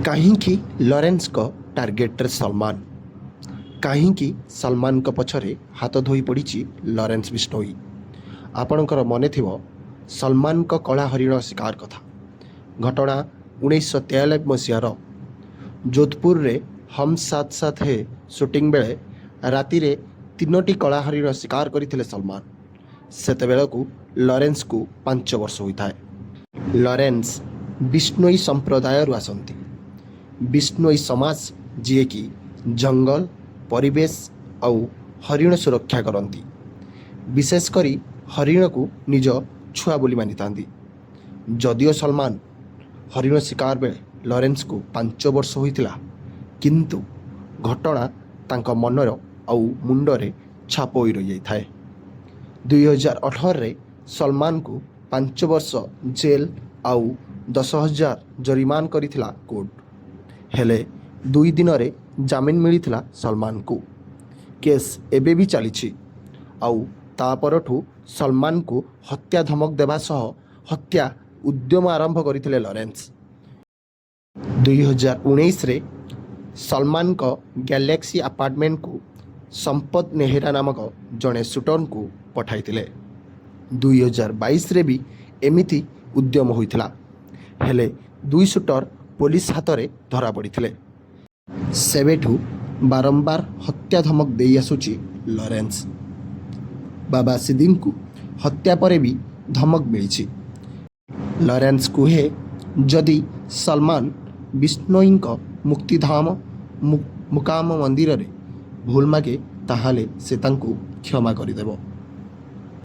କାହିଁକି ଲରେନ୍ସଙ୍କ ଟାର୍ଗେଟରେ ସଲମାନ? କାହିଁକି ସଲମାନଙ୍କ ପଛରେ ହାତ ଧୋଇ ପଡ଼ିଛି ଲରେନ୍ସ ବିଷ୍ଣୋଇ? ଆପଣଙ୍କର ମନେ ଥିବ ସଲମାନଙ୍କ କଳା ହରିଣ ଶିକାର କଥା। ଘଟଣା 1993 ମସିହାର ଯୋଧପୁରରେ ହମ୍ ସାଥ ସାଥ ହେ ସୁଟିଂ ବେଳେ ରାତିରେ 3ଟି କଳା ହରିଣ ଶିକାର କରିଥିଲେ ସଲମାନ। ସେତେବେଳକୁ ଲରେନ୍ସକୁ 5 ବର୍ଷ ହୋଇଥାଏ। ଲରେନ୍ସ ବିଷ୍ଣୋଇ ସମ୍ପ୍ରଦାୟରୁ ଆସନ୍ତି। ବିଷ୍ଣୋଇ ସମାଜ ଯିଏକି ଜଙ୍ଗଲ, ପରିବେଶ ଆଉ ହରିଣ ସୁରକ୍ଷା କରନ୍ତି। ବିଶେଷ କରି ହରିଣକୁ ନିଜ ଛୁଆ ବୋଲି ମାନିଥାନ୍ତି। ଯଦିଓ ସଲମାନ ହରିଣ ଶିକାର ବେଳେ ଲରେନ୍ସକୁ 5 ବର୍ଷ ହୋଇଥିଲା, କିନ୍ତୁ ଘଟଣା ତାଙ୍କ ମନର ଆଉ ମୁଣ୍ଡରେ ଛାପ ହୋଇ ରହିଯାଇଥାଏ। 2018ରେ ସଲମାନଙ୍କୁ 5 ବର୍ଷ ଜେଲ୍ ଆଉ 10,000 ଜରିମାନା କରିଥିଲା କୋର୍ଟ। ହେଲେ 2 ଦିନରେ ଜାମିନ ମିଳିଥିଲା ସଲମାନଙ୍କୁ। କେସ୍ ଏବେ ବି ଚାଲିଛି। ଆଉ ତା ପରଠୁ ସଲମାନଙ୍କୁ ହତ୍ୟା ଧମକ ଦେବା ସହ ହତ୍ୟା ଉଦ୍ୟମ ଆରମ୍ଭ କରିଥିଲେ ଲରେନ୍ସ। 2019ରେ ସଲମାନଙ୍କ ଗ୍ୟାଲେକ୍ସି ଆପାର୍ଟମେଣ୍ଟକୁ ସମ୍ପତ ନେହେରା ନାମକ ଜଣେ ସୁଟରଙ୍କୁ ପଠାଇଥିଲେ। 2022ରେ ବି ଏମିତି ଉଦ୍ୟମ ହୋଇଥିଲା। ହେଲେ 2 ସୁଟର ପୋଲିସ ହାତରେ ଧରା ପଡ଼ିଥିଲେ। ସେବେଠୁ ବାରମ୍ବାର ହତ୍ୟା ଧମକ ଦେଇ ଆସୁଛି ଲରେନ୍ସ। ବାବା ସିଦ୍ଦିଙ୍କୁ ହତ୍ୟା ପରେ ବି ଧମକ ମିଳିଛି। ଲରେନ୍ସ କୁହେ, ଯଦି ସଲମାନ ବିଷ୍ଣୋଇଙ୍କ ମୁକ୍ତିଧାମ ମୁକାମ ମନ୍ଦିରରେ ଭୁଲ ମାଗେ ତାହେଲେ ସେ ତାଙ୍କୁ କ୍ଷମା କରିଦେବ।